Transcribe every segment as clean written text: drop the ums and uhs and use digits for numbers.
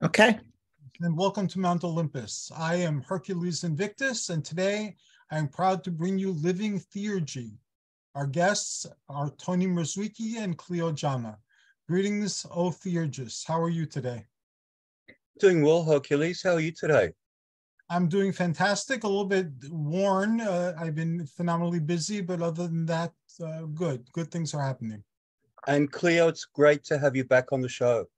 Okay. And welcome to Mount Olympus. I am Hercules Invictus, and today I am proud to bring you Living Theurgy. Our guests are Tony Mierzwicki and Clio Ajana. Greetings, O Theurgists. How are you today? Doing well, Hercules. How are you today? I'm doing fantastic, a little bit worn. I've been phenomenally busy, but other than that, good. Good things are happening. And Clio, it's great to have you back on the show.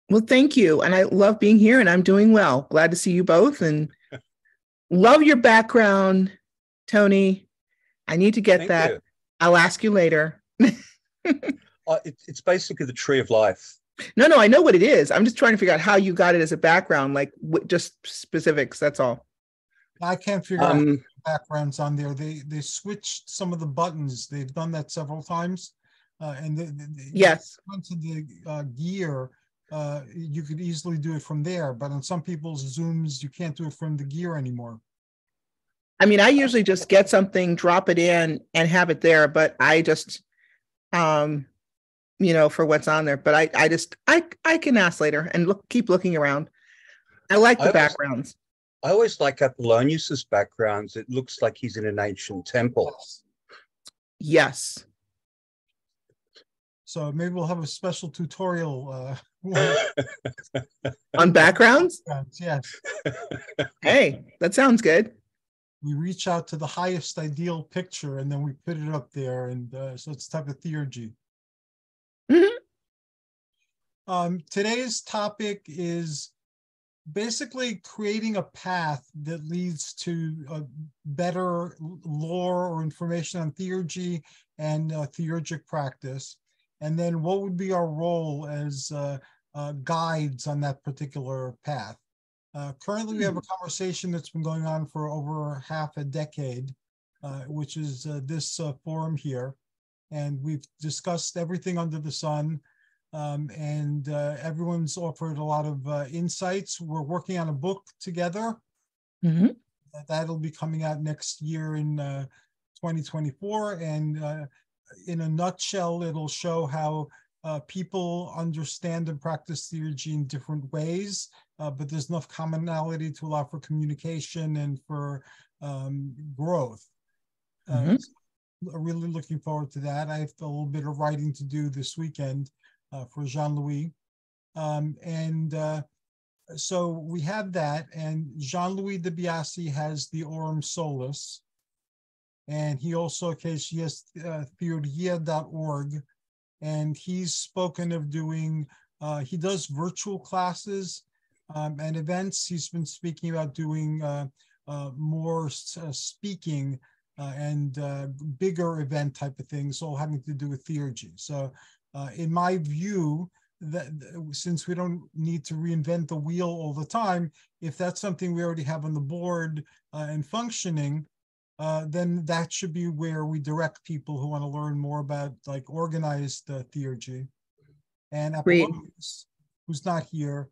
Well, thank you. And I love being here and I'm doing well. Glad to see you both and love your background, Tony. I need to get that. You. I'll ask you later. It's basically the tree of life. No, I know what it is. I'm just trying to figure out how you got it as a background, like just specifics. That's all. I can't figure out the backgrounds on there. They switched some of the buttons. They've done that several times. Yes. Onto the gear, you could easily do it from there, but on some people's Zooms, you can't do it from the gear anymore. I mean, I usually just get something, drop it in, and have it there. But I just, for what's on there. But I can ask later and keep looking around. I like the backgrounds. I always like Apollonius's backgrounds. It looks like he's in an ancient temple. Yes. So maybe we'll have a special tutorial on backgrounds. Yes. Hey, that sounds good. We reach out to the highest ideal picture and then we put it up there, and so it's type of theurgy. Mm-hmm. Today's topic is basically creating a path that leads to a better lore or information on theurgy and theurgic practice. And then what would be our role as guides on that particular path? Currently, we have a conversation that's been going on for over half a decade, which is this forum here. And we've discussed everything under the sun. And everyone's offered a lot of insights. We're working on a book together. Mm-hmm. That'll be coming out next year in 2024. And in a nutshell, it'll show how people understand and practice theurgy in different ways, but there's enough commonality to allow for communication and for growth. Mm-hmm. So I'm really looking forward to that. I have a little bit of writing to do this weekend for Jean-Louis. So we have that, and Jean-Louis de Biasi has the Aurum Solus, and he also occasionally has theurgia.org, and he's spoken of doing, he does virtual classes and events. He's been speaking about doing more speaking and bigger event type of things, all having to do with theurgy. So in my view, that since we don't need to reinvent the wheel all the time, if that's something we already have on the board and functioning, then that should be where we direct people who want to learn more about like organized theurgy. And Apollonius, who's not here,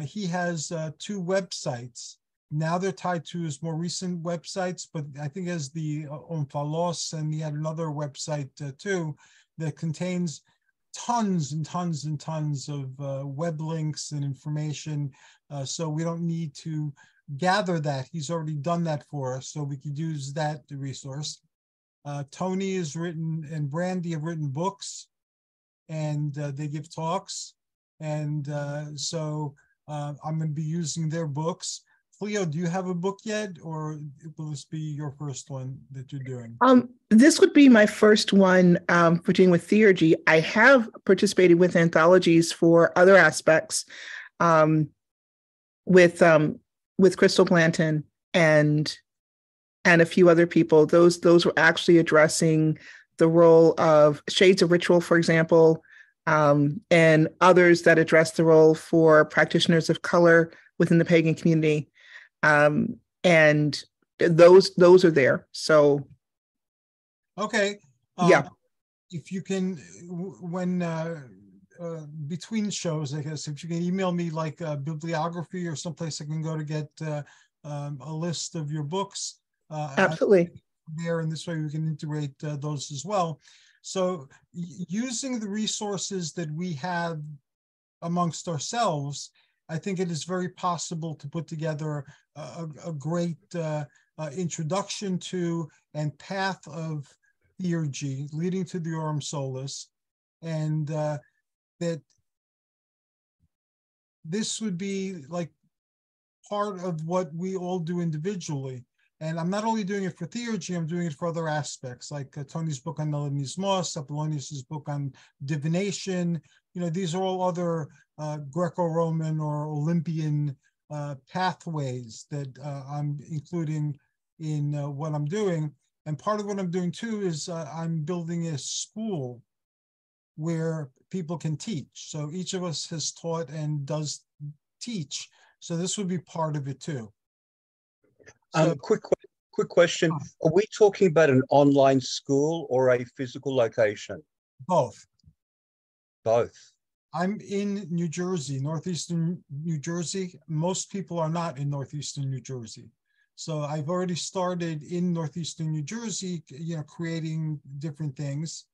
he has 2 websites. Now they're tied to his more recent websites, but I think as the Omphalos, and he had another website too that contains tons and tons and tons of web links and information. So we don't need to gather that. He's already done that for us, so we could use that resource. Tony has written, and Brandy have written books, and they give talks. And so I'm going to be using their books. Clio, do you have a book yet, or will this be your first one that you're doing? This would be my first one for doing with theurgy. I have participated with anthologies for other aspects with Crystal Blanton and a few other people. Those were actually addressing the role of shades of ritual, for example, and others that address the role for practitioners of color within the pagan community. And those are there. So, okay. Yeah. If you can, when between shows, I guess, if you can email me like a bibliography or someplace I can go to get a list of your books. Absolutely. There, and this way we can integrate those as well. So using the resources that we have amongst ourselves, I think it is very possible to put together a great introduction to and path of Theurgy leading to the Aurum Solus, and that this would be like part of what we all do individually. And I'm not only doing it for Theurgy, I'm doing it for other aspects, like Tony's book on Melanismos, Apollonius's book on divination. You know, these are all other Greco-Roman or Olympian pathways that I'm including in what I'm doing. And part of what I'm doing too is I'm building a school where people can teach. So each of us has taught and does teach. So this would be part of it too. So, Quick question. Are we talking about an online school or a physical location? both. Both. I'm in New Jersey, northeastern New Jersey. Most people are not in northeastern New Jersey. So I've already started in northeastern New Jersey, you know, creating different things.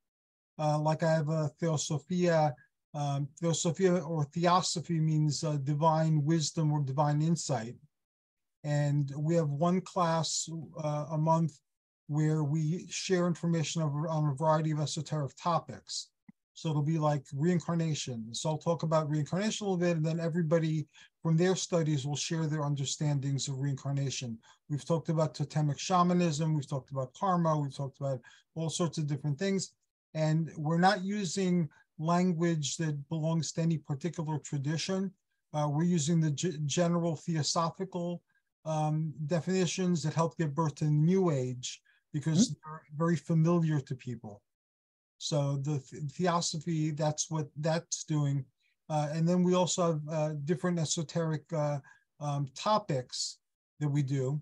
Like I have a Theosophia. Theosophia or Theosophy means divine wisdom or divine insight. And we have one class a month where we share information on a variety of esoteric topics. So it'll be like reincarnation. So I'll talk about reincarnation a little bit, and then everybody from their studies will share their understandings of reincarnation. We've talked about totemic shamanism, we've talked about karma, we've talked about all sorts of different things. And we're not using language that belongs to any particular tradition. We're using the general theosophical definitions that help give birth to the New Age because they're very familiar to people. So the Theosophy, that's what that's doing. And then we also have different esoteric topics that we do.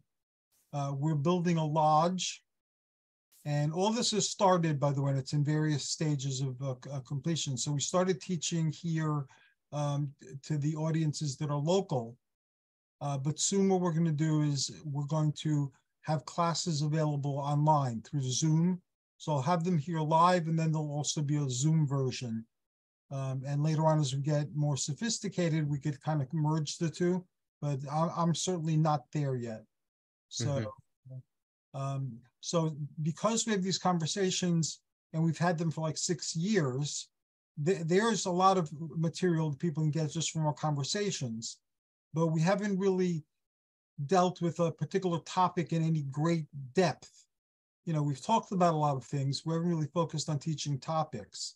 We're building a lodge. And all this is started, by the way, and it's in various stages of completion. So we started teaching here to the audiences that are local. But soon what we're going to do is we're going to have classes available online through Zoom. So I'll have them here live, and then there'll also be a Zoom version. And later on, as we get more sophisticated, we could kind of merge the two, but I'm certainly not there yet. So, so because we have these conversations and we've had them for like 6 years, there's a lot of material that people can get just from our conversations, but we haven't really dealt with a particular topic in any great depth. You know, we've talked about a lot of things. We haven't really focused on teaching topics.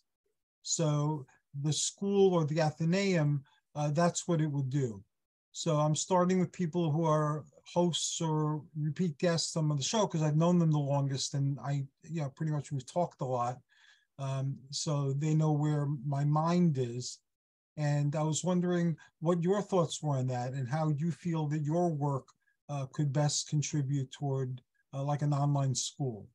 So the school or the Athenaeum, that's what it would do. So I'm starting with people who are hosts or repeat guests on the show because I've known them the longest, and pretty much we've talked a lot. So they know where my mind is. And I was wondering what your thoughts were on that and how you feel that your work could best contribute toward like an online school.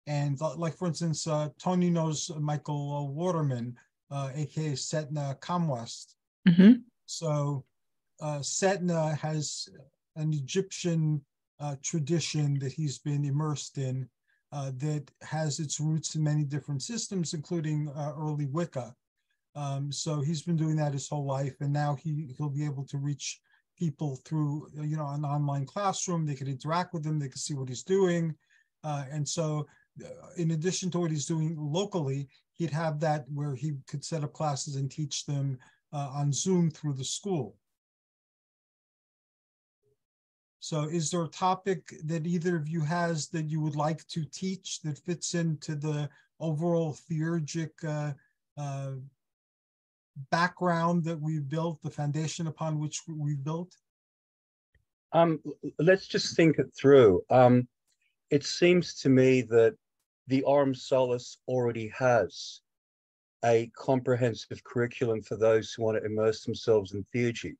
And like, for instance, Tony knows Michael Waterman, aka Setna Kamwest. So Setna has an Egyptian tradition that he's been immersed in that has its roots in many different systems, including early Wicca. So he's been doing that his whole life, and now he'll be able to reach people through an online classroom. They could interact with him, they could see what he's doing, and so in addition to what he's doing locally, he'd have that where he could set up classes and teach them on Zoom through the school. So is there a topic that either of you has that you would like to teach that fits into the overall theurgic background that we've built, the foundation upon which we've built? Let's just think it through. It seems to me that the Aurum Solus already has a comprehensive curriculum for those who want to immerse themselves in theurgy.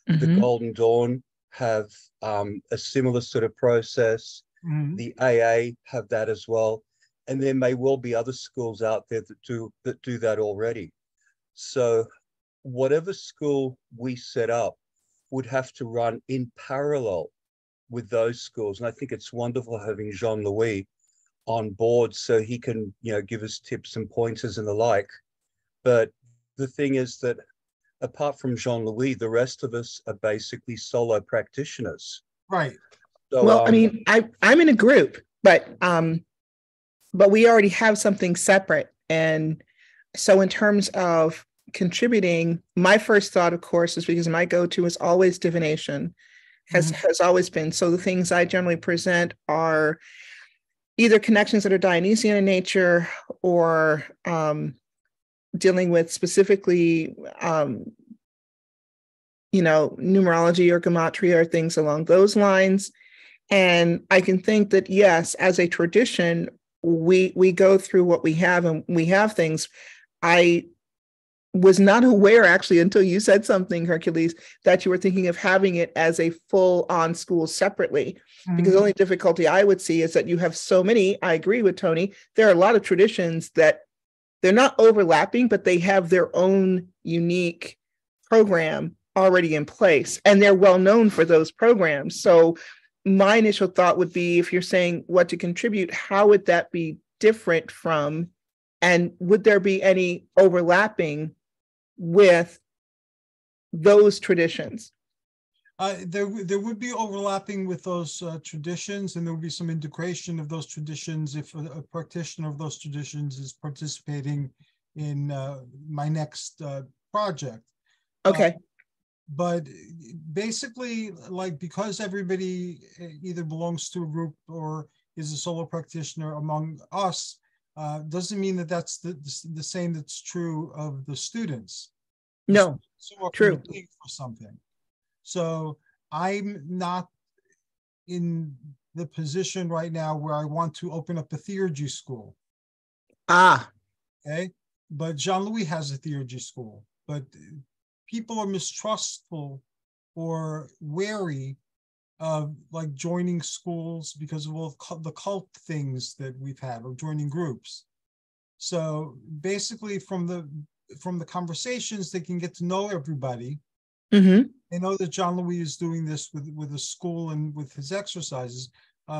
The Golden Dawn have a similar sort of process. The AA have that as well. And there may well be other schools out there that do that already. So whatever school we set up would have to run in parallel with those schools. And I think it's wonderful having Jean-Louis on board so he can, give us tips and pointers and the like. But the thing is that apart from Jean-Louis, the rest of us are basically solo practitioners. Right. So, well, I mean, I'm in a group, but we already have something separate. And so in terms of contributing, my first thought, of course, is because my go-to is always divination, has always been. So the things I generally present are either connections that are Dionysian in nature or dealing with specifically, numerology or gematria or things along those lines. And I can think that, yes, as a tradition, we go through what we have, and we have things. I was not aware, actually, until you said something, Hercules, that you were thinking of having it as a full-on school separately. Because the only difficulty I would see is that you have so many. I agree with Tony. There are a lot of traditions that they're not overlapping, but they have their own unique program already in place, and they're well known for those programs. So my initial thought would be, if you're saying what to contribute, how would that be different from, and would there be any overlapping with those traditions? There would be overlapping with those traditions, and there would be some integration of those traditions if a practitioner of those traditions is participating in my next project. Okay. But basically, like, because everybody either belongs to a group or is a solo practitioner among us, doesn't mean that that's the same that's true of the students. No, true. For something. So I'm not in the position right now where I want to open up a Theurgy school. Okay. But Jean-Louis has a Theurgy school. But people are mistrustful or wary of like joining schools because of all the cult things that we've had, or joining groups. So basically from the conversations, they can get to know everybody. They know that Jean-Louis is doing this with a school and with his exercises.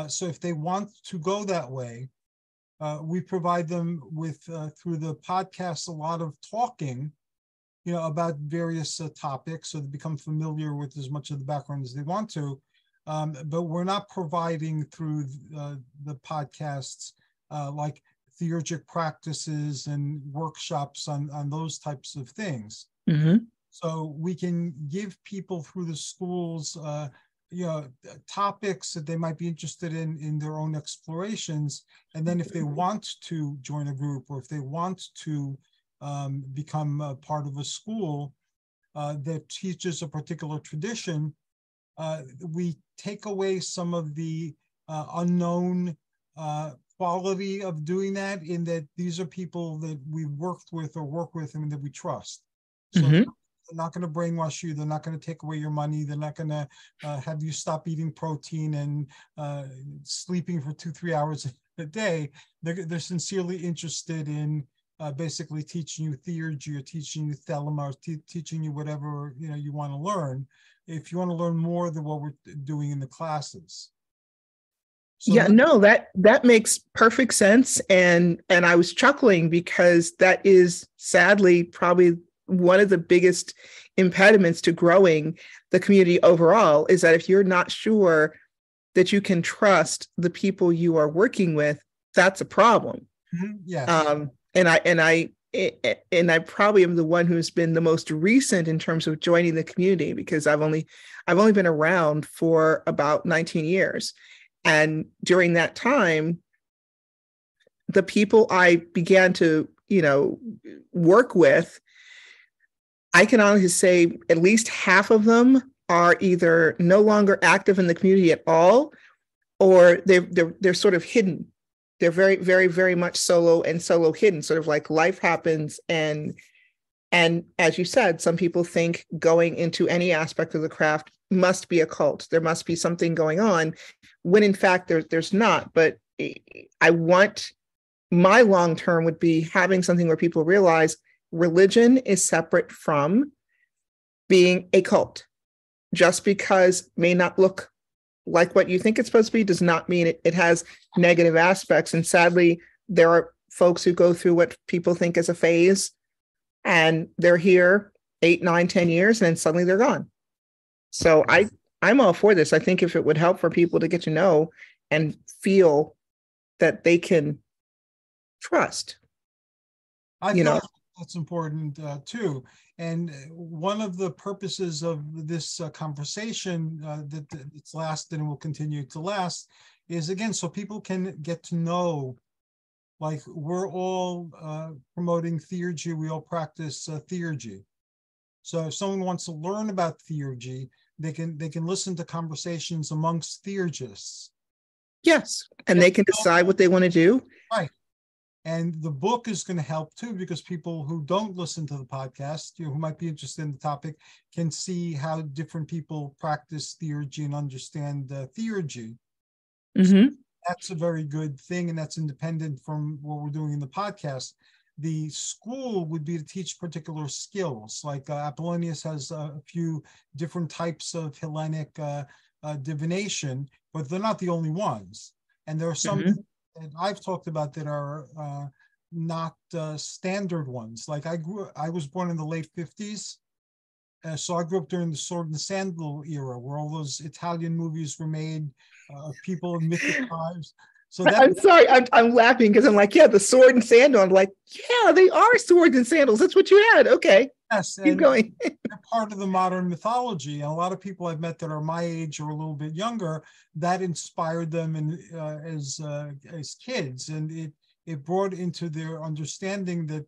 So if they want to go that way, we provide them with, through the podcast, a lot of talking, about various topics, so they become familiar with as much of the background as they want to. But we're not providing through the podcasts like theurgic practices and workshops on those types of things. So we can give people through the schools, topics that they might be interested in their own explorations. And then if they want to join a group, or if they want to become a part of a school that teaches a particular tradition, we take away some of the unknown quality of doing that, in that these are people that we've worked with or work with and that we trust. So they're not going to brainwash you. They're not going to take away your money. They're not going to have you stop eating protein and sleeping for 2-3 hours a day. They're sincerely interested in basically teaching you theurgy, or teaching you thelema, or teaching you whatever you want to learn, if you want to learn more than what we're doing in the classes. So that makes perfect sense. And I was chuckling because that is sadly probably one of the biggest impediments to growing the community overall, is that if you're not sure that you can trust the people you are working with, that's a problem. Yes. And I probably am the one who's been the most recent in terms of joining the community, because I've only been around for about 19 years. And during that time, the people I began to, work with, I can honestly say at least half of them are either no longer active in the community at all, or they're sort of hidden. They're very, very, very much solo hidden, sort of like life happens. And as you said, some people think going into any aspect of the craft must be a cult. There must be something going on, when in fact there's not. But I want, my long term would be having something where people realize religion is separate from being a cult. Just because may not look like what you think it's supposed to be does not mean it has negative aspects. And sadly, there are folks who go through what people think is a phase, and they're here 8, 9, 10 years, and then suddenly they're gone. So I'm all for this. I think if it would help for people to get to know and feel that they can trust. I feel that's important too. And one of the purposes of this conversation that it's lasted and will continue to last is, again, so people can get to know, like, we're all promoting Theurgy. We all practice Theurgy. So if someone wants to learn about Theurgy, they can listen to conversations amongst theurgists. Yes, and they can decide what they want to do. Right. And the book is going to help too, because people who don't listen to the podcast, who might be interested in the topic, can see how different people practice Theurgy and understand Theurgy. Mm-hmm. So that's a very good thing, and that's independent from what we're doing in the podcast. The school would be to teach particular skills, like Apollonius has a few different types of Hellenic divination, but they're not the only ones. And there are some that I've talked about that are not standard ones. Like I was born in the late 50s. So I grew up during the sword and sandal era, where all those Italian movies were made of people in mythic tribes. So I'm sorry, I'm laughing because I'm like, yeah, the sword and sandal. I'm like, yeah, they are swords and sandals. That's what you had. Okay. Yes, keep going. They're part of the modern mythology. And a lot of people I've met that are my age or a little bit younger, that inspired them as kids. And it brought into their understanding that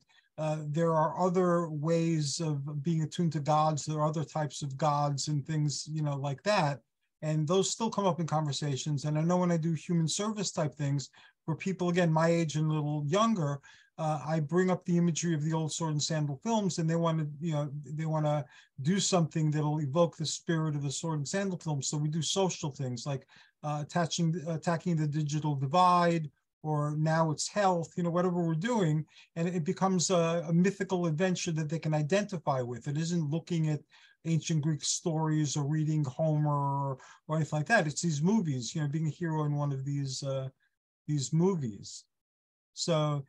there are other ways of being attuned to gods. There are other types of gods and things, like that. And those still come up in conversations. And I know when I do human service type things for people, again, my age and a little younger, I bring up the imagery of the old sword and sandal films, and they want to do something that'll evoke the spirit of the sword and sandal films. So we do social things like attacking the digital divide, or now it's health, whatever we're doing. And it becomes a mythical adventure that they can identify with. It isn't looking at ancient Greek stories or reading Homer or anything like that. It's these movies, being a hero in one of these movies. So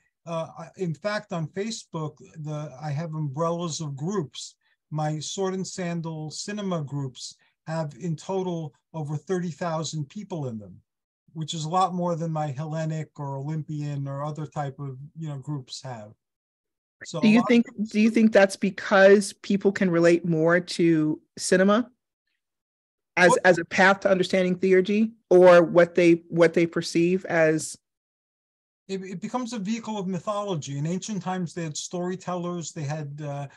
in fact, on Facebook, I have umbrellas of groups. My sword and sandal cinema groups have in total over 30,000 people in them, which is a lot more than my Hellenic or Olympian or other type of groups have. So do you think that's because people can relate more to cinema as a path to understanding theurgy, or what they perceive as? It becomes a vehicle of mythology. In ancient times, they had storytellers, they had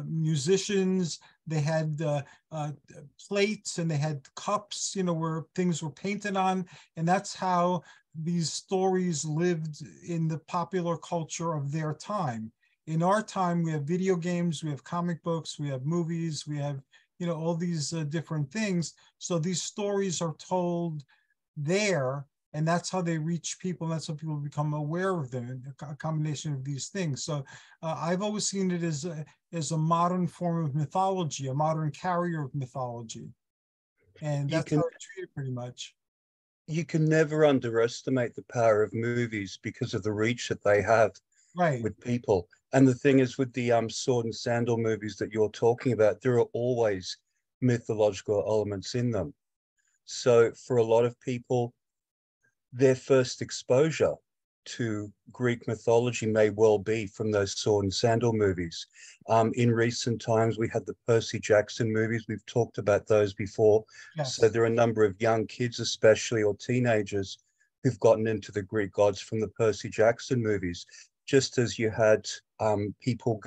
musicians, they had plates, and they had cups, where things were painted on. And that's how these stories lived in the popular culture of their time. In our time, we have video games, we have comic books, we have movies, we have, all these different things. So these stories are told there, and that's how they reach people. And that's how people become aware of them, a combination of these things. So I've always seen it as a modern form of mythology, a modern carrier of mythology. And that's how I treat it pretty much. You can never underestimate the power of movies because of the reach that they have with people. And the thing is, with the sword and sandal movies that you're talking about, there are always mythological elements in them. So for a lot of people, their first exposure to Greek mythology may well be from those sword and sandal movies. In recent times, we had the Percy Jackson movies. We've talked about those before. Yes. So there are a number of young kids, especially, or teenagers, who've gotten into the Greek gods from the Percy Jackson movies, just as you had people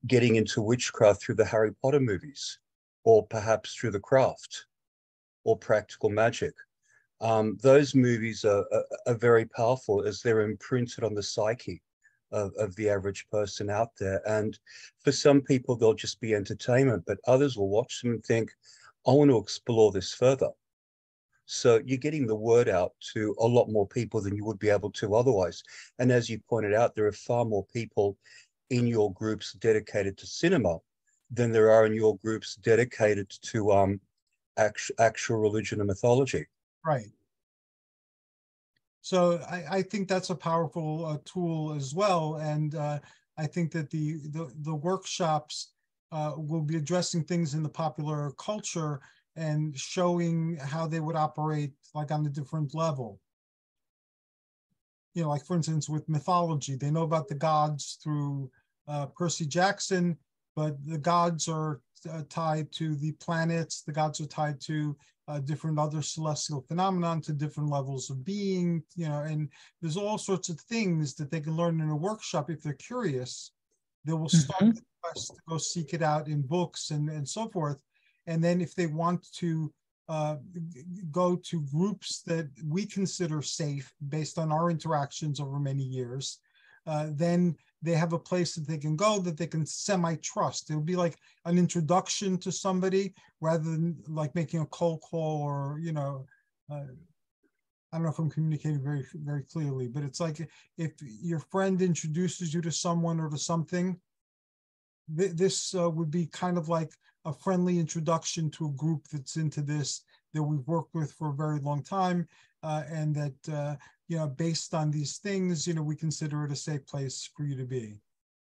getting into witchcraft through the Harry Potter movies, or perhaps through The Craft, or Practical Magic. Those movies are very powerful, as they're imprinted on the psyche of the average person out there. And for some people, they'll just be entertainment, but others will watch them and think, I want to explore this further. So you're getting the word out to a lot more people than you would be able to otherwise. And as you pointed out, there are far more people in your groups dedicated to cinema than there are in your groups dedicated to actual religion and mythology. Right. So I think that's a powerful tool as well. And I think that the workshops will be addressing things in the popular culture and showing how they would operate like on a different level. You know, like for instance, with mythology, they know about the gods through Percy Jackson, but the gods are tied to the planets. The gods are tied to different other celestial phenomenon, to different levels of being, you know, and there's all sorts of things that they can learn in a workshop. If they're curious, they will start the quest to go seek it out in books and so forth. And then if they want to go to groups that we consider safe based on our interactions over many years, then they have a place that they can go that they can semi-trust. It'll be like an introduction to somebody rather than like making a cold call or, you know, I don't know if I'm communicating very, very clearly, but it's like if your friend introduces you to someone or to something, this would be kind of like a friendly introduction to a group that's into this, that we've worked with for a very long time, and that, you know, based on these things, you know, we consider it a safe place for you to be.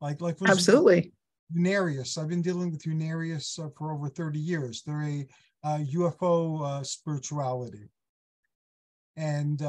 Like for instance, Absolutely. Unarius. I've been dealing with Unarius for over 30 years. They're a UFO spirituality. And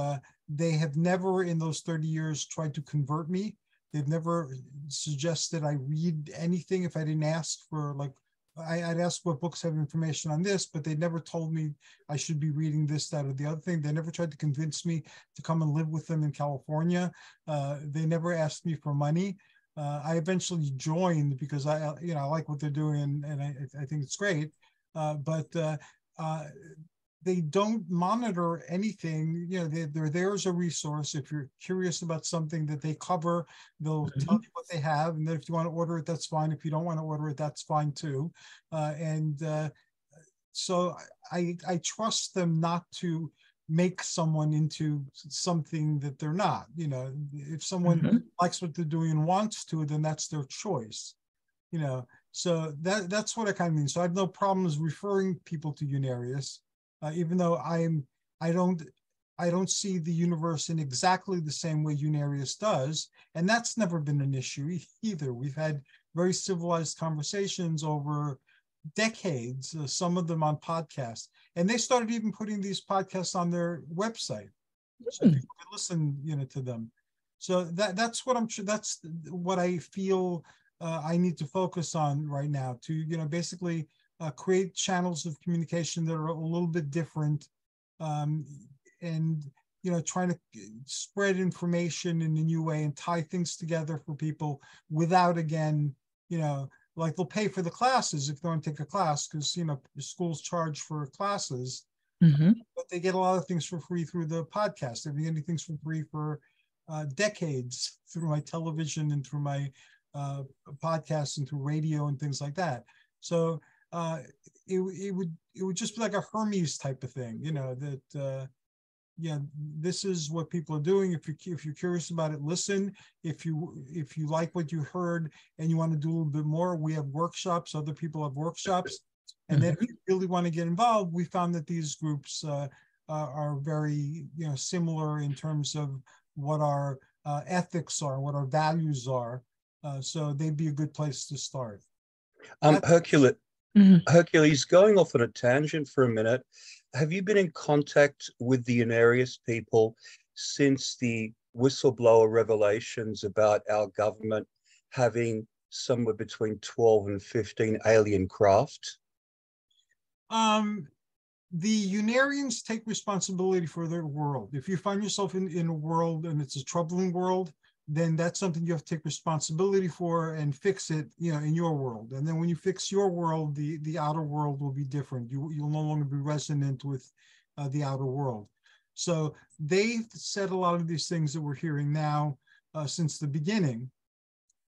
they have never in those 30 years tried to convert me. They've never suggested I read anything if I didn't ask for, like, I'd ask what books have information on this, but they never told me I should be reading this, that, or the other thing. They never tried to convince me to come and live with them in California. They never asked me for money. I eventually joined because I like what they're doing and I think it's great. But they don't monitor anything. You know, they're there as a resource. If you're curious about something that they cover, they'll tell you what they have. And then if you want to order it, that's fine. If you don't want to order it, that's fine too. So I trust them not to make someone into something that they're not. You know, if someone likes what they're doing and wants to, then that's their choice. You know, so that's what I kind of mean. So I have no problems referring people to Unarius. Even though I don't see the universe in exactly the same way Unarius does, and that's never been an issue either. We've had very civilized conversations over decades, some of them on podcasts, and they started even putting these podcasts on their website, so people can listen, you know, to them. So that's what I feel I need to focus on right now, to, you know, basically create channels of communication that are a little bit different, and, you know, trying to spread information in a new way and tie things together for people without, again, you know, like they'll pay for the classes if they want to take a class, because, you know, schools charge for classes, but they get a lot of things for free through the podcast. They're getting things for free for decades through my television and through my podcasts and through radio and things like that. So it would just be like a Hermes type of thing, you know, that yeah, this is what people are doing. If you're curious about it, listen. If you like what you heard and you want to do a little bit more, we have workshops. Other people have workshops, and then if you really want to get involved, we found that these groups are very, you know, similar in terms of what our ethics are, what our values are. So they'd be a good place to start. Hercules, going off on a tangent for a minute, have you been in contact with the Unarius people since the whistleblower revelations about our government having somewhere between 12 and 15 alien craft? The Unarians take responsibility for their world. If you find yourself in a world and it's a troubling world, then that's something you have to take responsibility for and fix it, you know, in your world. And then when you fix your world, the outer world will be different. You'll no longer be resonant with the outer world. So they've said a lot of these things that we're hearing now since the beginning.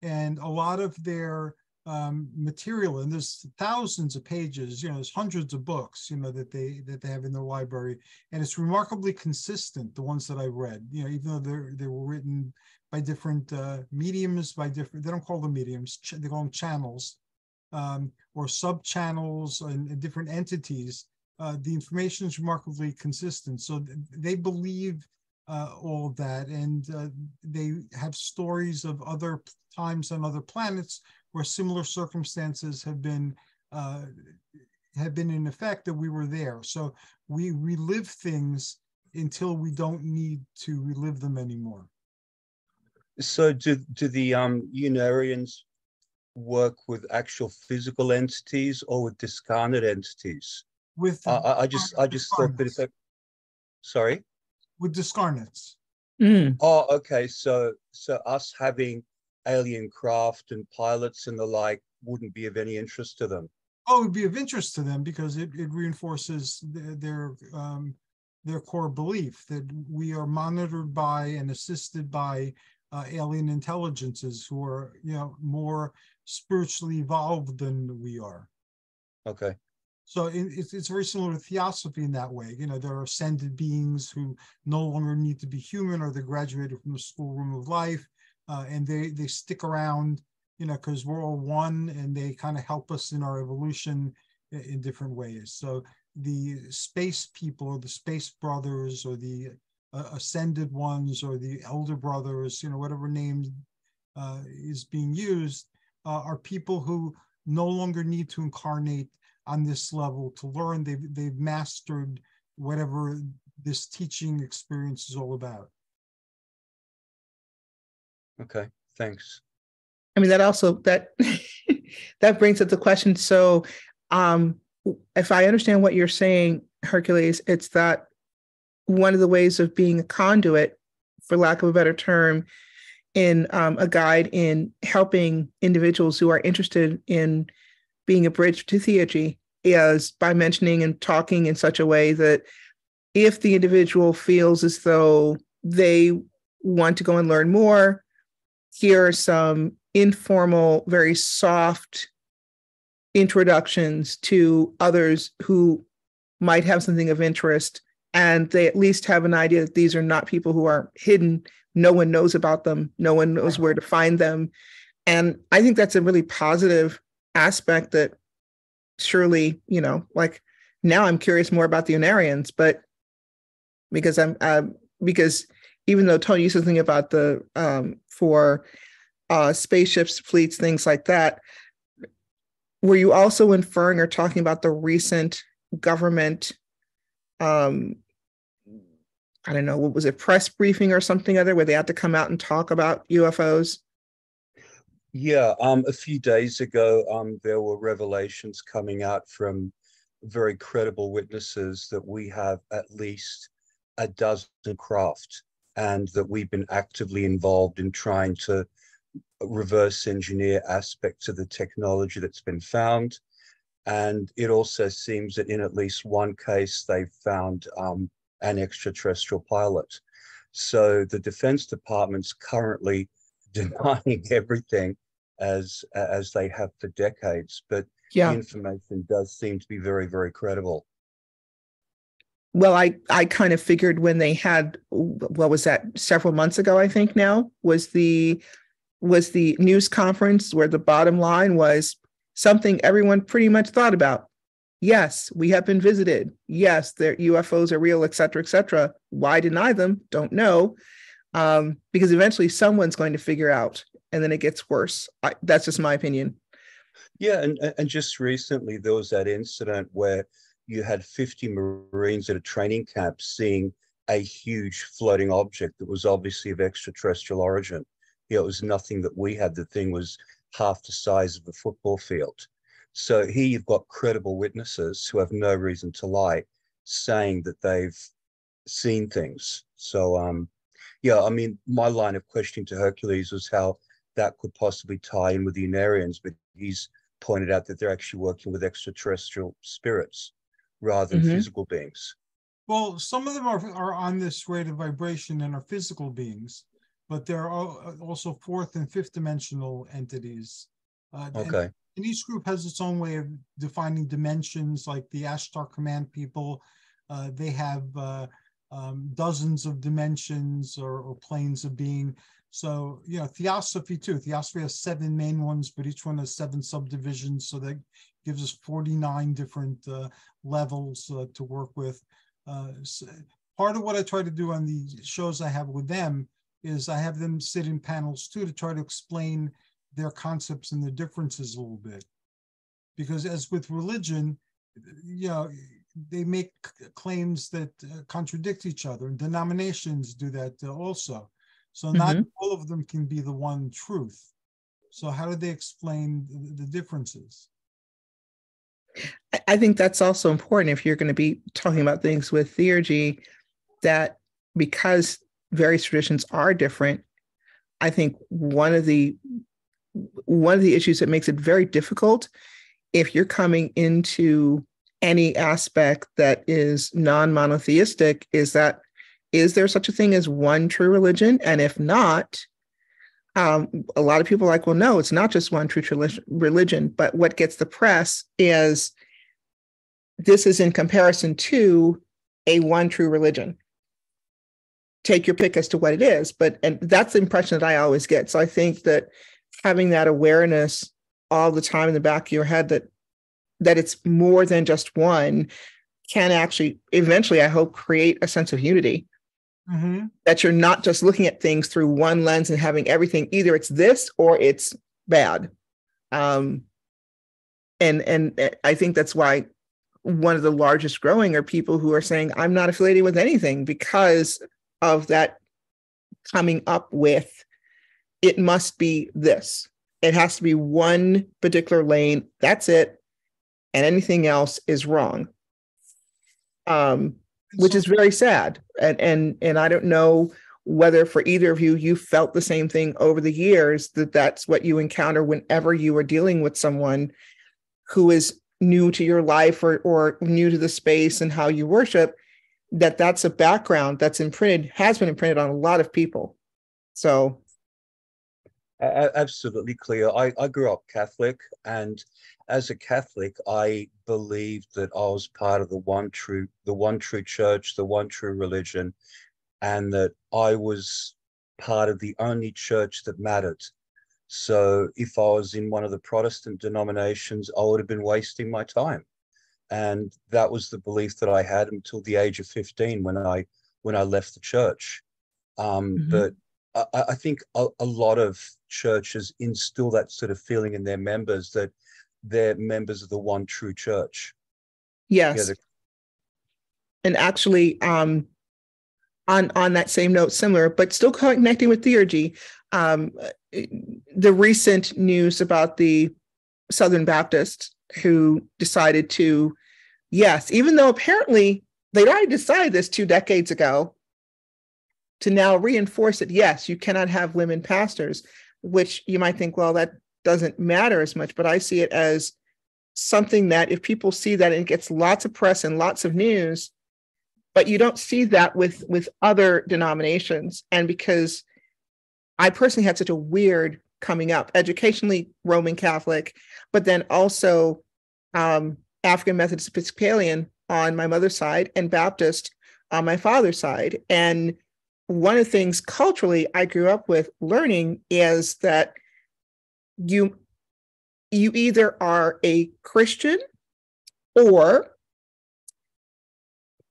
And a lot of their material, and there's thousands of pages, you know, there's hundreds of books, you know, that they have in their library, and it's remarkably consistent, the ones that I read, you know, even though they were written by different mediums, they don't call them mediums, they call them channels, or sub-channels and different entities. the information is remarkably consistent. So they believe all of that, and they have stories of other times on other planets where similar circumstances have been in effect, that we were there. So we relive things until we don't need to relive them anymore. So do the Unarians work with actual physical entities or with discarnate entities? With I just thought that if sorry? With discarnates. Oh, okay. So us having alien craft and pilots and the like wouldn't be of any interest to them. Oh, it would be of interest to them because it reinforces their core belief that we are monitored by and assisted by alien intelligences who are, more spiritually evolved than we are. Okay. So it's very similar to theosophy in that way. There are ascended beings who no longer need to be human, or they graduated from the schoolroom of life, and they stick around, because we're all one, and they kind of help us in our evolution in different ways. So the space people, or the space brothers, or the ascended ones, or the elder brothers, whatever name is being used, are people who no longer need to incarnate on this level to learn. They've mastered whatever this teaching experience is all about. Okay, thanks. I mean, that also that brings up the question. So if I understand what you're saying, Hercules, it's that one of the ways of being a conduit, for lack of a better term, in a guide in helping individuals who are interested in being a bridge to theurgy, is by mentioning and talking in such a way that if the individual feels as though they want to go and learn more, here are some informal, very soft introductions to others who might have something of interest, and they at least have an idea that these are not people who are hidden. No one knows about them. No one knows where to find them. And I think that's a really positive aspect that surely, like now I'm curious more about the Unarians, but because because even though Tony used something about the for spaceships, fleets, things like that, were you also inferring or talking about the recent government, I don't know, what was it, press briefing or something other, where they had to come out and talk about UFOs? Yeah, a few days ago, there were revelations coming out from very credible witnesses that we have at least a dozen craft, and that we've been actively involved in trying to reverse engineer aspects of the technology that's been found. And it also seems that in at least one case, they've found an extraterrestrial pilot. So the Defense Department's currently denying everything as they have for decades, but the information does seem to be very, very credible. Well, I kind of figured when they had, what was that, several months ago, I think now, was the news conference where the bottom line was something everyone pretty much thought about. Yes, we have been visited. Yes, their UFOs are real, et cetera, et cetera. Why deny them? Don't know. Because eventually someone's going to figure out, and then it gets worse. That's just my opinion. Yeah, and just recently there was that incident where you had 50 Marines at a training camp seeing a huge floating object that was obviously of extraterrestrial origin. It was nothing that we had. The thing was half the size of a football field. So here you've got credible witnesses who have no reason to lie, saying that they've seen things. So, yeah, I mean, my line of questioning to Hercules was how that could possibly tie in with the Unarians, but he's pointed out that they're actually working with extraterrestrial spirits rather than physical beings. Well, some of them are on this rate of vibration and are physical beings, but there are also fourth and fifth dimensional entities. Okay. And each group has its own way of defining dimensions, like the Ashtar Command people. They have dozens of dimensions or planes of being. So, theosophy too. Theosophy has 7 main ones, but each one has 7 subdivisions. So that gives us 49 different levels to work with. So part of what I try to do on the shows I have with them is I have them sit in panels too to try to explain their concepts and their differences a little bit. Because as with religion, they make claims that contradict each other, and denominations do that also. So not all of them can be the one truth. So how do they explain the differences? I think that's also important if you're going to be talking about things with theurgy, that because various traditions are different, I think one of the issues that makes it very difficult if you're coming into any aspect that is non-monotheistic is there such a thing as one true religion? And if not, a lot of people are like, well, no, it's not just one true religion. But what gets the press is this is in comparison to a one true religion. Take your pick as to what it is. And that's the impression that I always get. So I think that having that awareness all the time in the back of your head that it's more than just one can actually eventually, I hope, create a sense of unity. That you're not just looking at things through one lens and having everything, either it's this or it's bad. And I think that's why one of the largest growing are people who are saying, I'm not affiliated with anything because of that coming up with, it must be this. It has to be one particular lane. That's it. And anything else is wrong. Which is very sad. And I don't know whether for either of you felt the same thing over the years, that's what you encounter whenever you are dealing with someone who is new to your life or new to the space and how you worship, that's a background that's has been imprinted on a lot of people. So. Absolutely, Clio. I grew up Catholic, and as a Catholic, I believed that I was part of the one true church, the one true religion, and that I was part of the only church that mattered. So if I was in one of the Protestant denominations, I would have been wasting my time. And that was the belief that I had until the age of 15 when I left the church. But I think a lot of churches instill that sort of feeling in their members that they're members of the one true church. Yes. And actually, on that same note, similar, but still connecting with theurgy, the recent news about the Southern Baptists who decided to, yes, even though apparently they'd already decided this 2 decades ago, to now reinforce it, yes, you cannot have women pastors, which you might think, well, that doesn't matter as much, but I see it as something that if people see that and it gets lots of press and lots of news, but you don't see that with other denominations. And because I personally had such a weird coming up, educationally Roman Catholic, but then also African Methodist Episcopalian on my mother's side and Baptist on my father's side. And one of the things culturally I grew up with learning is that you either are a Christian or,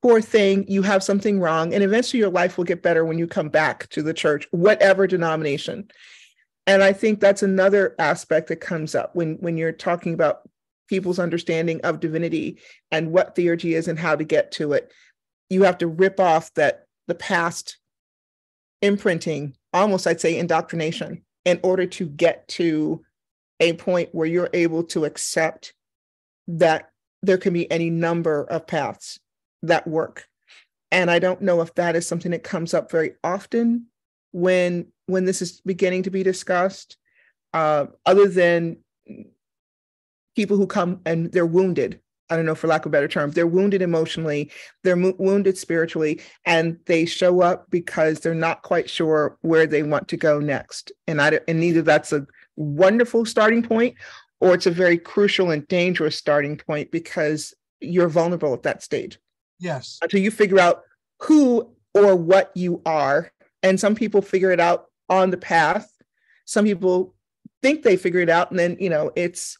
poor thing, you have something wrong, and eventually your life will get better when you come back to the church, whatever denomination. And I think that's another aspect that comes up when you're talking about people's understanding of divinity and what theurgy is and how to get to it. You have to rip off the past imprinting, almost I'd say indoctrination, in order to get to a point where you're able to accept that there can be any number of paths that work. And I don't know if that is something that comes up very often when this is beginning to be discussed, other than people who come and they're wounded. I don't know, for lack of a better term, they're wounded emotionally, they're wounded spiritually, and they show up because they're not quite sure where they want to go next. And neither that's a wonderful starting point, or it's a very crucial and dangerous starting point, because you're vulnerable at that stage. Yes. Until you figure out who or what you are. And some people figure it out on the path. Some people think they figure it out, and then it's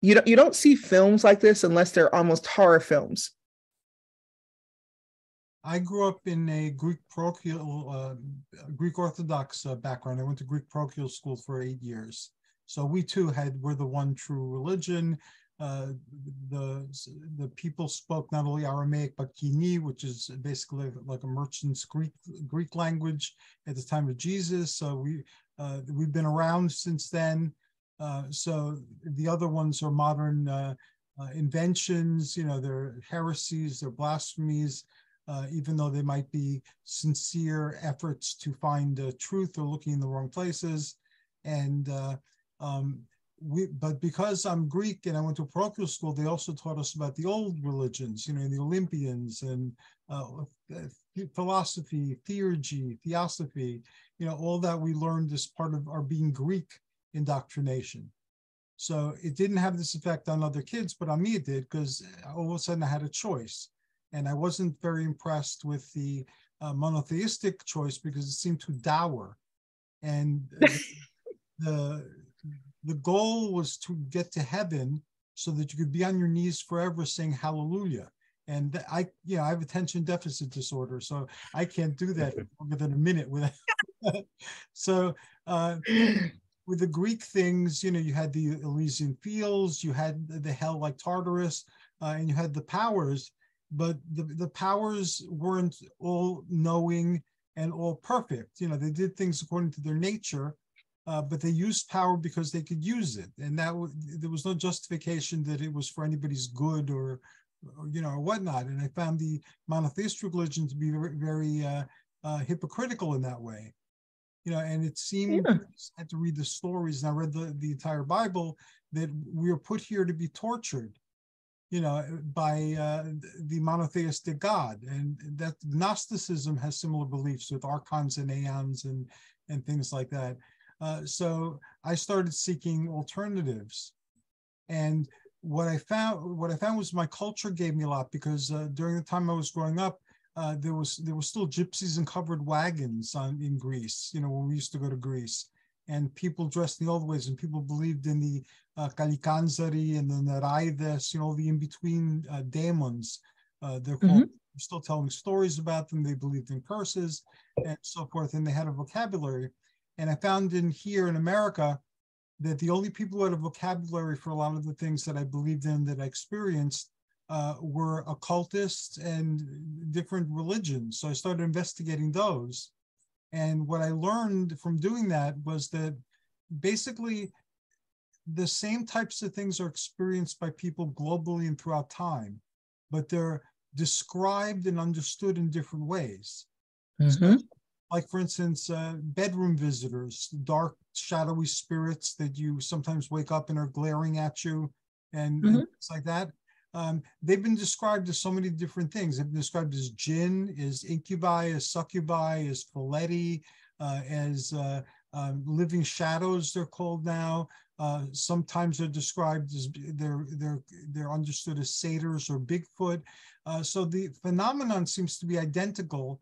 you don't see films like this unless they're almost horror films. I grew up in a Greek parochial, Greek Orthodox background. I went to Greek parochial school for 8 years. So we too were the one true religion. The people spoke not only Aramaic but Kini, which is basically like a merchant's Greek language at the time of Jesus. So we've been around since then. So the other ones are modern inventions. They're heresies, they're blasphemies. Even though they might be sincere efforts to find truth or looking in the wrong places. And but because I'm Greek and I went to parochial school, they also taught us about the old religions, the Olympians and philosophy, theurgy, theosophy, all that we learned as part of our being Greek indoctrination. So it didn't have this effect on other kids, but on me it did, because all of a sudden I had a choice. And I wasn't very impressed with the monotheistic choice because it seemed too dour. And the goal was to get to heaven so that you could be on your knees forever saying hallelujah. And I have attention deficit disorder, so I can't do that longer than a minute without. So with the Greek things, you had the Elysian fields, you had the hell like Tartarus, and you had the powers. But the powers weren't all knowing and all perfect. They did things according to their nature, but they used power because they could use it. And there was no justification that it was for anybody's good or whatnot. And I found the monotheistic religion to be very, very hypocritical in that way. And it seemed, I had to read the stories, and I read the entire Bible, that we are put here to be tortured, by the monotheistic God. And that Gnosticism has similar beliefs with archons and aeons and things like that. So I started seeking alternatives. And what I found was my culture gave me a lot, because during the time I was growing up, there were still gypsies and covered wagons in Greece, when we used to go to Greece. And people dressed in the old ways, and people believed in the Kalikanzari and the Neraides, all the in-between demons. They're called, still telling stories about them. They believed in curses and so forth, and they had a vocabulary. And I found here in America that the only people who had a vocabulary for a lot of the things that I believed in, that I experienced, were occultists and different religions. So I started investigating those. And what I learned from doing that was that basically the same types of things are experienced by people globally and throughout time, but they're described and understood in different ways. So, like, for instance, bedroom visitors, dark, shadowy spirits that you sometimes wake up and are glaring at you and things like that. They've been described as so many different things. They've been described as jinn, as incubi, as succubi, as phaleti, as living shadows, they're called now. Sometimes they're described as they're understood as satyrs or Bigfoot. So the phenomenon seems to be identical,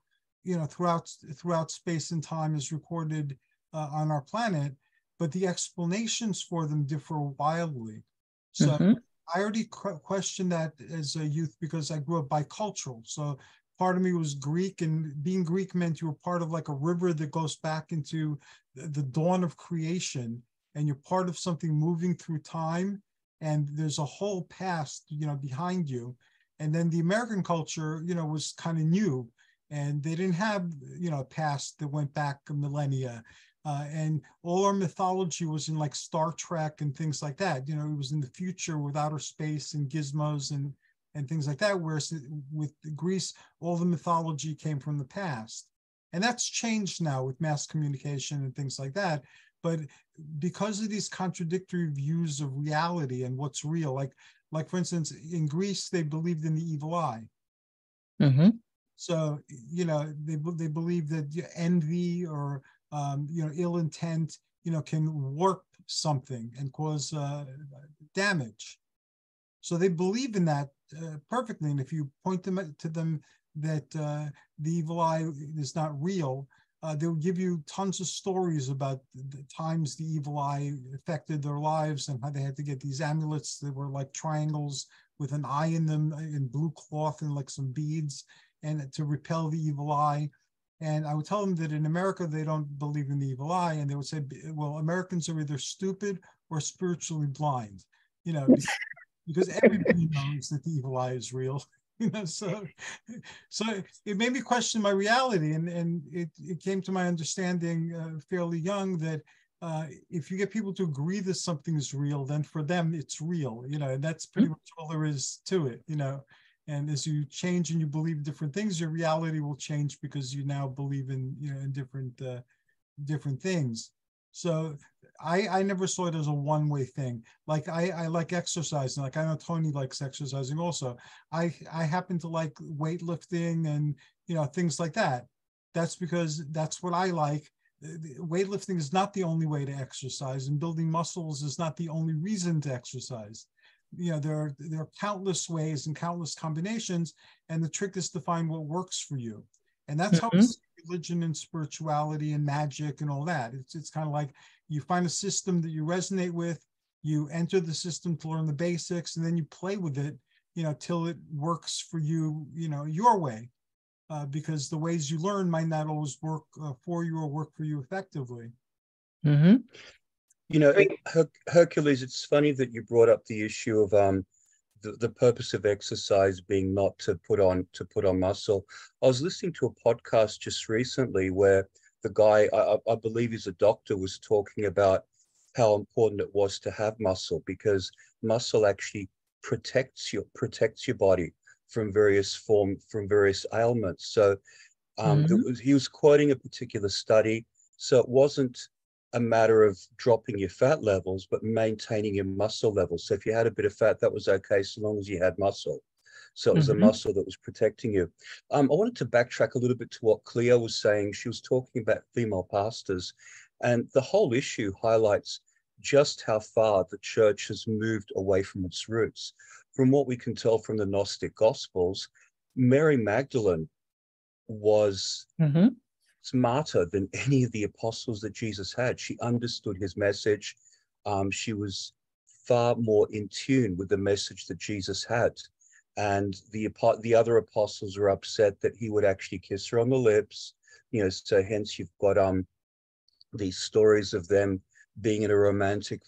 throughout space and time as recorded on our planet, but the explanations for them differ wildly. So I already questioned that as a youth because I grew up bicultural. So part of me was Greek, and being Greek meant you were part of like a river that goes back into the dawn of creation, and you're part of something moving through time, and there's a whole past, behind you. And then the American culture, was kind of new, and they didn't have, a past that went back a millennia. And all our mythology was in like Star Trek and things like that. It was in the future with outer space and gizmos and things like that. Whereas with Greece, all the mythology came from the past. And that's changed now with mass communication and things like that. But because of these contradictory views of reality and what's real, like for instance, in Greece, they believed in the evil eye. So, they believe that envy or ill intent, can warp something and cause damage. So they believe in that perfectly. And if you point to them that the evil eye is not real, they would give you tons of stories about the times the evil eye affected their lives and how they had to get these amulets that were like triangles with an eye in them in blue cloth and like some beads, and to repel the evil eye. And I would tell them that in America, they don't believe in the evil eye. And they would say, well, Americans are either stupid or spiritually blind, because everybody knows that the evil eye is real. So it made me question my reality, and it came to my understanding fairly young that if you get people to agree that something is real, then for them it's real, and that's pretty much all there is to it, And as you change and you believe different things, your reality will change because you now believe in in different things. So I never saw it as a one-way thing. Like I like exercising. Like I know Tony likes exercising also. I happen to like weightlifting and things like that. That's because that's what I like. Weightlifting is not the only way to exercise, and building muscles is not the only reason to exercise. There are countless ways and countless combinations, and the trick is to find what works for you. And that's how religion and spirituality and magic and all that. It's kind of like you find a system that you resonate with, you enter the system to learn the basics, and then you play with it, till it works for you, your way. Because the ways you learn might not always work for you or work for you effectively. Mm-hmm. Hercules, it's funny that you brought up the issue of the purpose of exercise being not to put on muscle. I was listening to a podcast just recently where the guy, I believe he's a doctor, was talking about how important it was to have muscle, because muscle actually protects your body from various ailments. So he was quoting a particular study. So it wasn't a matter of dropping your fat levels, but maintaining your muscle levels. So if you had a bit of fat, that was okay, so long as you had muscle. So it was the muscle that was protecting you. I wanted to backtrack a little bit to what Clio was saying. She was talking about female pastors, and the whole issue highlights just how far the church has moved away from its roots. From what we can tell from the Gnostic Gospels, Mary Magdalene was smarter than any of the apostles that Jesus had. She understood his message. She was far more in tune with the message that Jesus had. And the other apostles were upset that he would actually kiss her on the lips. So hence you've got these stories of them being in a romantic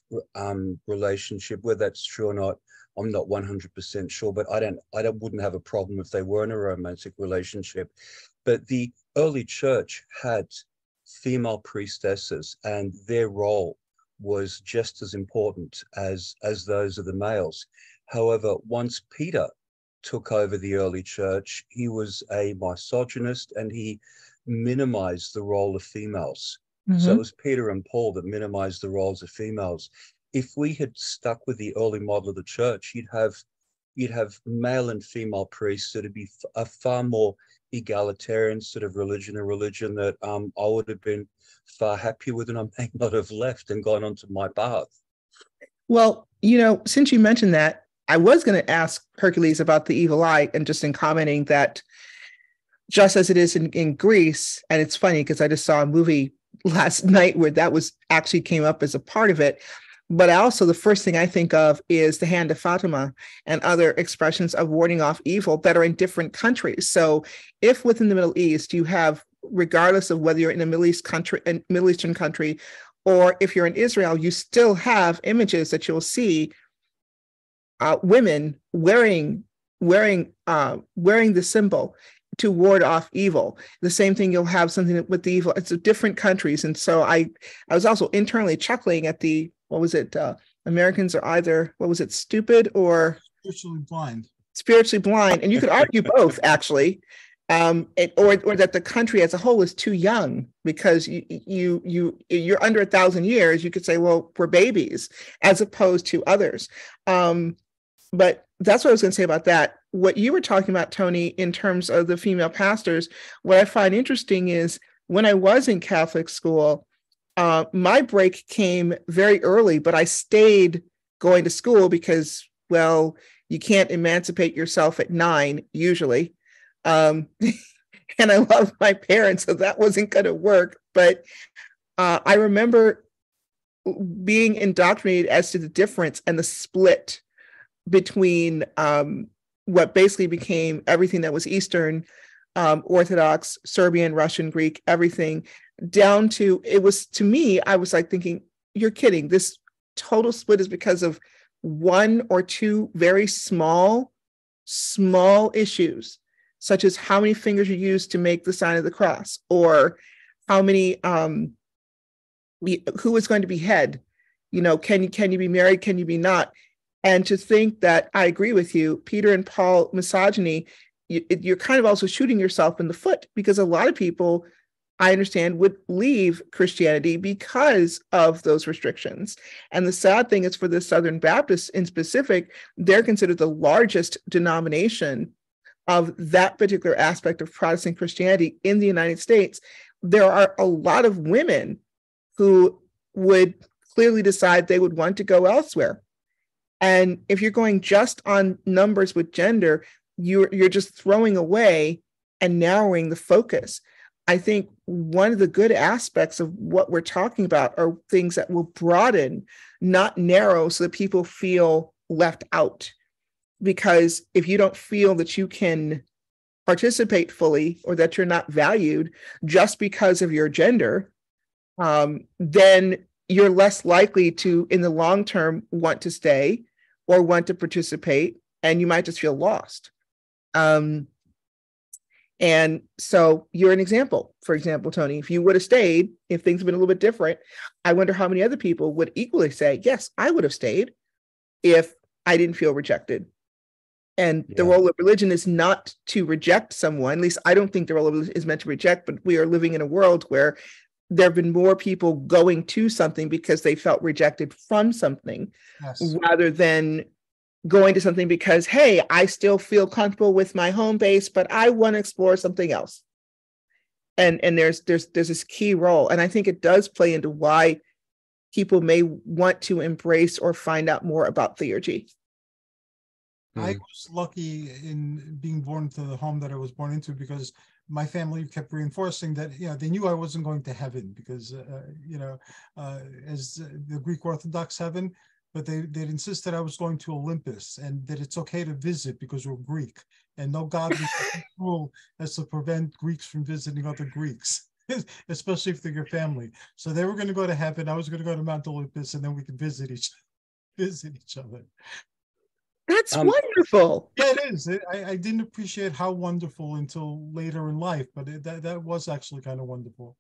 relationship. Whether that's true or not, I'm not 100% sure, but I wouldn't have a problem if they were in a romantic relationship. But the early church had female priestesses, and their role was just as important as those of the males. However, once Peter took over the early church, he was a misogynist, and he minimized the role of females. So it was Peter and Paul that minimized the roles of females. If we had stuck with the early model of the church, you'd have male and female priests. So it'd be a far more egalitarian sort of religion that I would have been far happier with, and I may not have left and gone onto my path. Well, since you mentioned that, I was going to ask Hercules about the evil eye, and just in commenting that just as it is in Greece, and it's funny because I just saw a movie last night where that was actually came up as a part of it. But also the first thing I think of is the Hand of Fatima and other expressions of warding off evil that are in different countries. So if within the Middle East you have, regardless of whether you're in a Middle Eastern country, or if you're in Israel, you still have images that you'll see women wearing the symbol to ward off evil. The same thing, you'll have something with the evil. It's different countries. And so I was also internally chuckling at the, what was it? Americans are either, stupid or spiritually blind. And you could argue both, actually. Or that the country as a whole is too young, because you're under 1,000 years. You could say, well, we're babies, as opposed to others. But that's what I was going to say about that. What you were talking about, Tony, in terms of the female pastors, what I find interesting is when I was in Catholic school, my break came very early, but I stayed going to school because, well, you can't emancipate yourself at 9 usually. and I love my parents, so that wasn't going to work. But I remember being indoctrinated as to the difference and the split between what basically became everything that was Eastern, Orthodox, Serbian, Russian, Greek, everything, down to, it was, to me, I was like thinking, you're kidding. This total split is because of one or two very small issues, such as how many fingers you use to make the sign of the cross, or how many, who is going to be head, can you be married, can you be not? And to think that, I agree with you, Peter and Paul misogyny, you're kind of also shooting yourself in the foot, because a lot of people, I understand, would leave Christianity because of those restrictions. And the sad thing is, for the Southern Baptists in specific, they're considered the largest denomination of that particular aspect of Protestant Christianity in the United States. There are a lot of women who would clearly decide they would want to go elsewhere. And if you're going just on numbers with gender, you're just throwing away and narrowing the focus. I think one of the good aspects of what we're talking about are things that will broaden, not narrow, so that people feel left out. Because if you don't feel that you can participate fully, or that you're not valued just because of your gender, then you're less likely to, in the long term, want to stay or want to participate, and you might just feel lost. And so you're an example. For example, Tony, if you would have stayed, if things had been a little bit different, I wonder how many other people would equally say, yes, I would have stayed if I didn't feel rejected. And the role of religion is not to reject someone. At least I don't think the role of religion is meant to reject, but we are living in a world where there have been more people going to something because they felt rejected from something, rather than going to something because, hey, I still feel comfortable with my home base, but I want to explore something else. And there's this key role. And I think it does play into why people may want to embrace or find out more about theurgy. I was lucky in being born to the home that I was born into, because my family kept reinforcing that, they knew I wasn't going to heaven because, as the Greek Orthodox heaven, but they'd insist that I was going to Olympus, and that it's okay to visit because we're Greek, and no godly rule as to prevent Greeks from visiting other Greeks, especially if they're your family. So they were going to go to heaven. I was going to go to Mount Olympus, and then we could visit each other. That's wonderful. Yeah, it is. I didn't appreciate how wonderful until later in life, but that was actually kind of wonderful.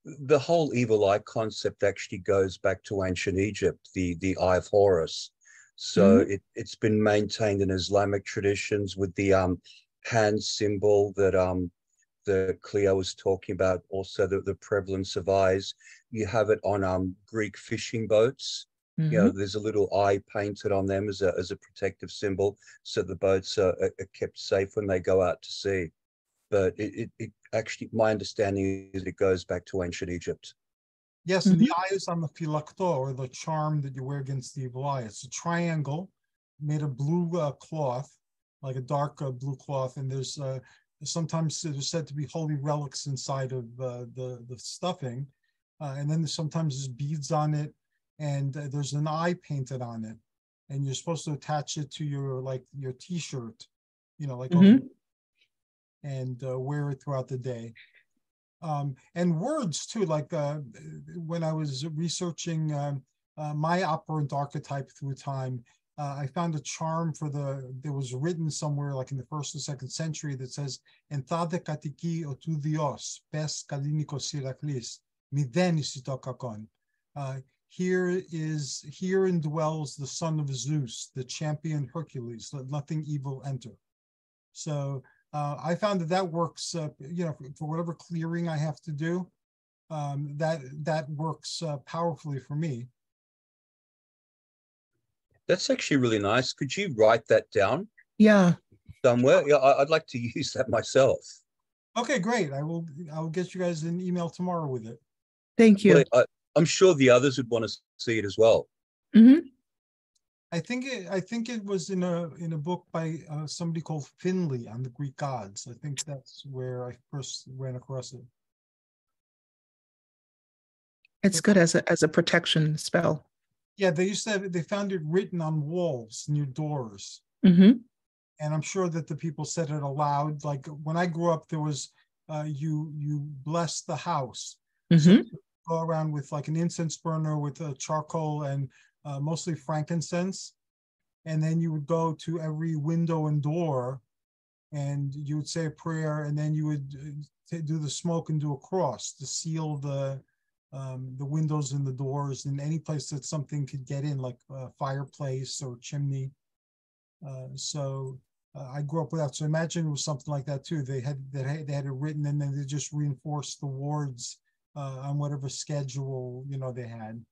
The whole evil eye concept actually goes back to ancient Egypt, the Eye of Horus. So it's been maintained in Islamic traditions with the hand symbol that the Clio was talking about. Also, the prevalence of eyes. You have it on Greek fishing boats. There's a little eye painted on them as a protective symbol, so the boats are kept safe when they go out to sea. But it actually, my understanding is it goes back to ancient Egypt. Yes, and the eye is on the phylakto, or the charm that you wear against the evil eye. It's a triangle made of blue cloth, like a dark blue cloth, and there's sometimes there's said to be holy relics inside of the stuffing, and then sometimes there's beads on it, and there's an eye painted on it, and you're supposed to attach it to your T-shirt, and wear it throughout the day. And words too, like when I was researching my operant archetype through time, I found a charm there was written somewhere like in the 1st or 2nd century that says, "Enthade katiki otu Dios, pes kaliniko Hercules, miden isitokakon." Here indwells the son of Zeus, the champion Hercules. Let nothing evil enter. So I found that works. For whatever clearing I have to do, that works powerfully for me. That's actually really nice. Could you write that down? Yeah. Somewhere? Yeah, I'd like to use that myself. Okay, great. I will get you guys an email tomorrow with it. Thank you. Well, I'm sure the others would want to see it as well. I think it was in a book by somebody called Finley on the Greek gods. I think that's where I first ran across it. It's good as a protection spell. Yeah, they used to have, they found it written on walls near doors. Mm-hmm. And I'm sure that the people said it aloud. Like when I grew up, there was you bless the house. So Mm-hmm. go around with like an incense burner with a charcoal and mostly frankincense. And then you would go to every window and door and you would say a prayer, and then you would do the smoke and do a cross to seal the windows and the doors and any place that something could get in, like a fireplace or chimney. I grew up with that. So imagine it was something like that too. They had it written, and then they just reinforced the wards on whatever schedule they had.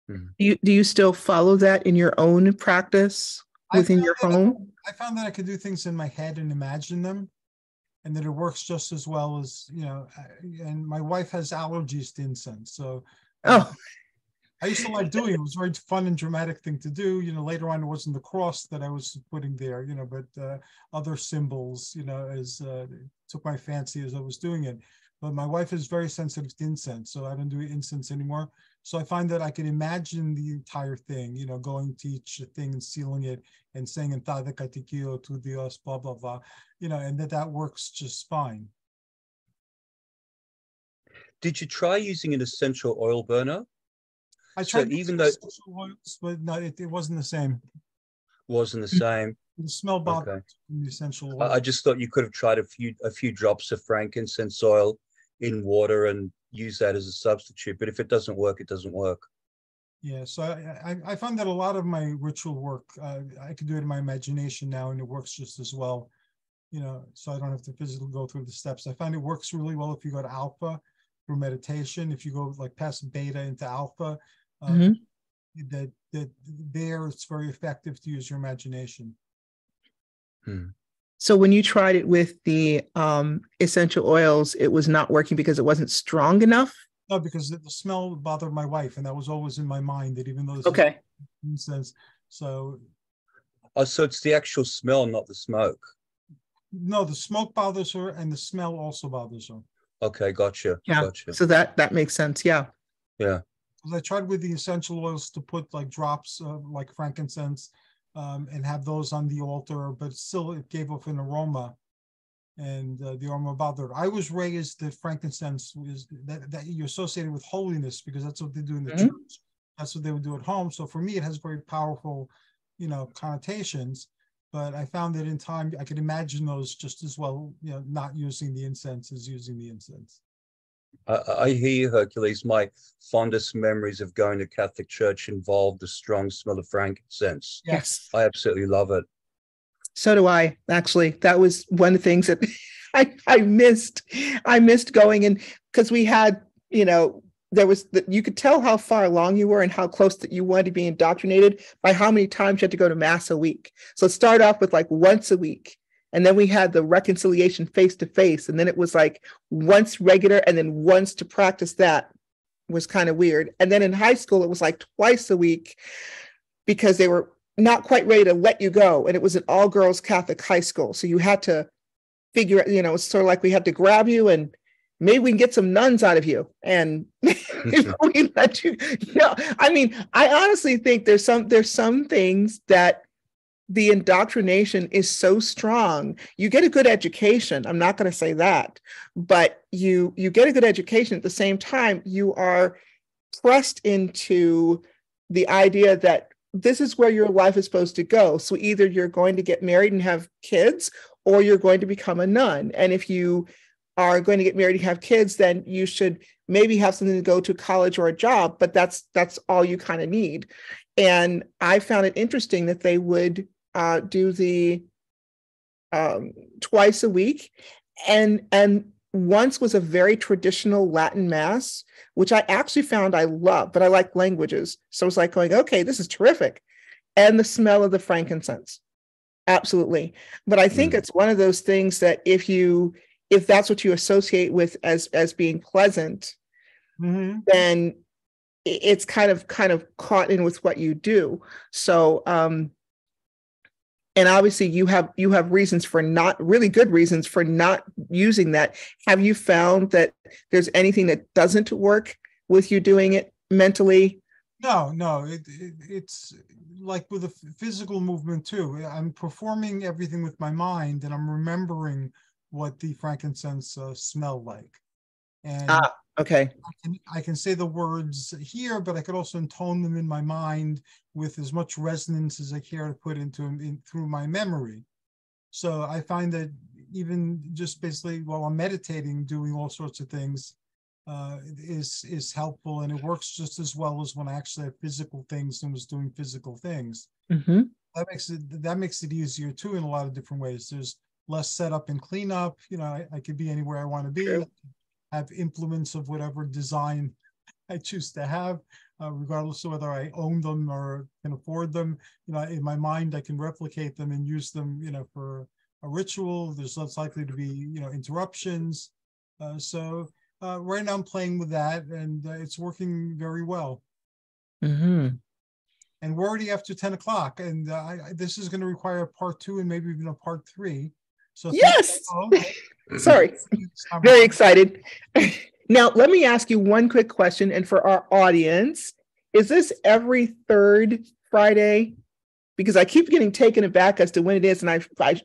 Do you still follow that in your own practice within your home? I found that I could do things in my head and imagine them, and that it works just as well as and my wife has allergies to incense, so I used to like doing it. It was a very fun and dramatic thing to do. Later on, it wasn't the cross that I was putting there, but other symbols, as took my fancy as I was doing it. But my wife is very sensitive to incense, so I don't do incense anymore. So I find that I can imagine the entire thing, going to each thing and sealing it and saying "En tada katikio tu Dios," blah blah blah, and that works just fine. Did you try using an essential oil burner? I tried even though oils, but no, it wasn't the same. Wasn't the same. The smell bothered the essential oil. I just thought you could have tried a few drops of frankincense oil in water and use that as a substitute. But if it doesn't work, it doesn't work. Yeah, so I found that a lot of my ritual work, I could do it in my imagination now, and it works just as well. So I don't have to physically go through the steps. I find it works really well if you go to alpha through meditation. If you go like past beta into alpha, that there it's very effective to use your imagination. So when you tried it with the essential oils, it was not working because it wasn't strong enough? No, because the smell bothered my wife, and that was always in my mind, that even though this is incense, so it's the actual smell, not the smoke. No, the smoke bothers her, and the smell also bothers her. Okay, gotcha. Yeah, gotcha. So that makes sense. Yeah. Because I tried with the essential oils to put like drops of like frankincense and have those on the altar, but still it gave off an aroma, and the aroma bothered. I was raised that frankincense is that you're associated with holiness, because that's what they do in the church. That's what they would do at home. So for me, it has very powerful, connotations. But I found that in time, I could imagine those just as well, not using the incense as using the incense. I hear you, Hercules. My fondest memories of going to Catholic church involved the strong smell of frankincense. Yes. I absolutely love it. So do I, actually. That was one of the things that I missed. I missed going in, because we had, there was you could tell how far along you were and how close that you wanted to be indoctrinated by how many times you had to go to mass a week. So it started off with like once a week, and then we had the reconciliation face to face, and then it was like once regular, and then once to practice. That was kind of weird. And then in high school it was like twice a week, because they were not quite ready to let you go, and it was an all girls Catholic high school, so you had to figure, it's sort of like we had to grab you and maybe we can get some nuns out of you, and we let you. I mean, I honestly think there's some things that the indoctrination is so strong. You get a good education. I'm not going to say that, but you get a good education. At the same time, you are pressed into the idea that this is where your life is supposed to go. So either you're going to get married and have kids, or you're going to become a nun. And if you are going to get married and have kids, then you should maybe have something to go to college or a job, but that's all you kind of need. And I found it interesting that they would do the twice a week, and once was a very traditional Latin mass, which I actually found I love, but I like languages. So I was like going, okay, this is terrific. And the smell of the frankincense. Absolutely. But I think it's one of those things that if that's what you associate with as being pleasant, then it's kind of caught in with what you do. So and obviously you have reasons for not, really good reasons for not using that. Have you found that there's anything that doesn't work with you doing it mentally? No, it's like with a physical movement too. I'm performing everything with my mind, and I'm remembering what the frankincense smelled like. And okay. I can say the words here, but I could also intone them in my mind with as much resonance as I care to put into them through my memory. So I find that even just basically while I'm meditating, doing all sorts of things is helpful, and it works just as well as when I actually have physical things and was doing physical things. Mm-hmm. That makes it easier too in a lot of different ways. There's less setup and cleanup. You know, I could be anywhere I want to be. True. Have implements of whatever design I choose to have, regardless of whether I own them or can afford them. You know, in my mind, I can replicate them and use them, you know, for a ritual. There's less likely to be, you know, interruptions. So right now I'm playing with that, and it's working very well. Mm-hmm. And we're already after 10 o'clock, and this is going to require a part 2 and maybe even a part 3. So yes. Sorry. Very excited. Now, let me ask you one quick question. And for our audience, is this every third Friday? Because I keep getting taken aback as to when it is. And I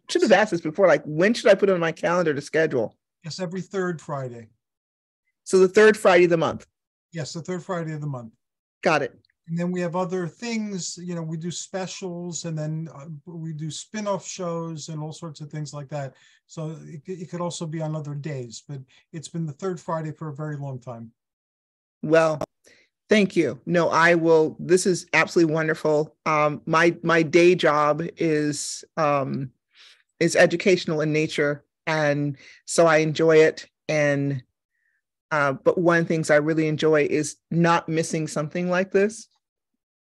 should have asked this before, like, when should I put it on my calendar to schedule? Yes, every third Friday. So the third Friday of the month. Yes, the third Friday of the month. Got it. And then we have other things, you know, we do specials, and then we do spin-off shows and all sorts of things like that. So it could also be on other days, but it's been the third Friday for a very long time. Well, thank you. No, I will. This is absolutely wonderful. My day job is educational in nature, and so I enjoy it. And but one of the things I really enjoy is not missing something like this.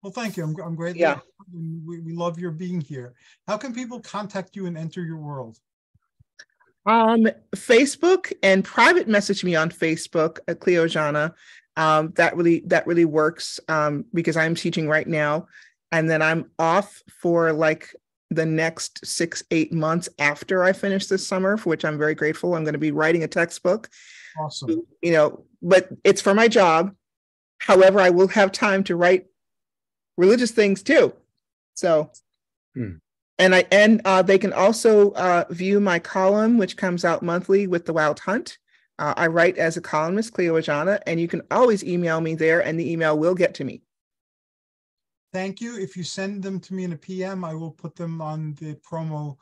Well, thank you. I'm greatly. Yeah. We love your being here. How can people contact you and enter your world? Facebook, and private message me on Facebook at Clio Ajana. That really works because I'm teaching right now, and then I'm off for like the next 6-8 months after I finish this summer, for which I'm very grateful. I'm going to be writing a textbook. Awesome. You know, but it's for my job. However, I will have time to write religious things too. So, and they can also view my column, which comes out monthly with The Wild Hunt. I write as a columnist, Clio Ajana, and you can always email me there, and the email will get to me. Thank you. If you send them to me in a PM, I will put them on the promo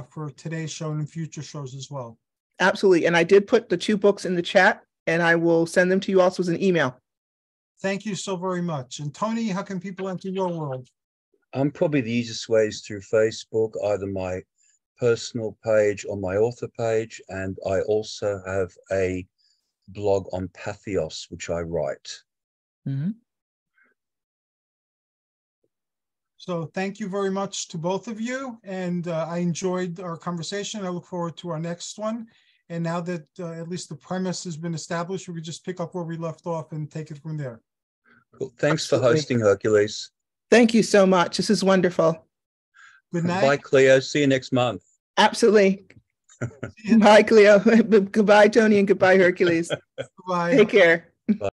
for today's show and future shows as well. Absolutely. And I did put the 2 books in the chat, and I will send them to you also as an email. Thank you so very much. And Tony, how can people enter your world? Probably the easiest way is through Facebook, either my personal page or my author page. And I also have a blog on Pathos, which I write. Mm-hmm. So thank you very much to both of you. And I enjoyed our conversation. I look forward to our next one. And now that at least the premise has been established, we could just pick up where we left off and take it from there. Cool. Thanks Absolutely. for hosting, Hercules. Thank you so much. This is wonderful. Good night. Bye, Clio. See you next month. Absolutely. Bye, Clio. Goodbye, Tony, and goodbye, Hercules. Bye. Take care. Bye.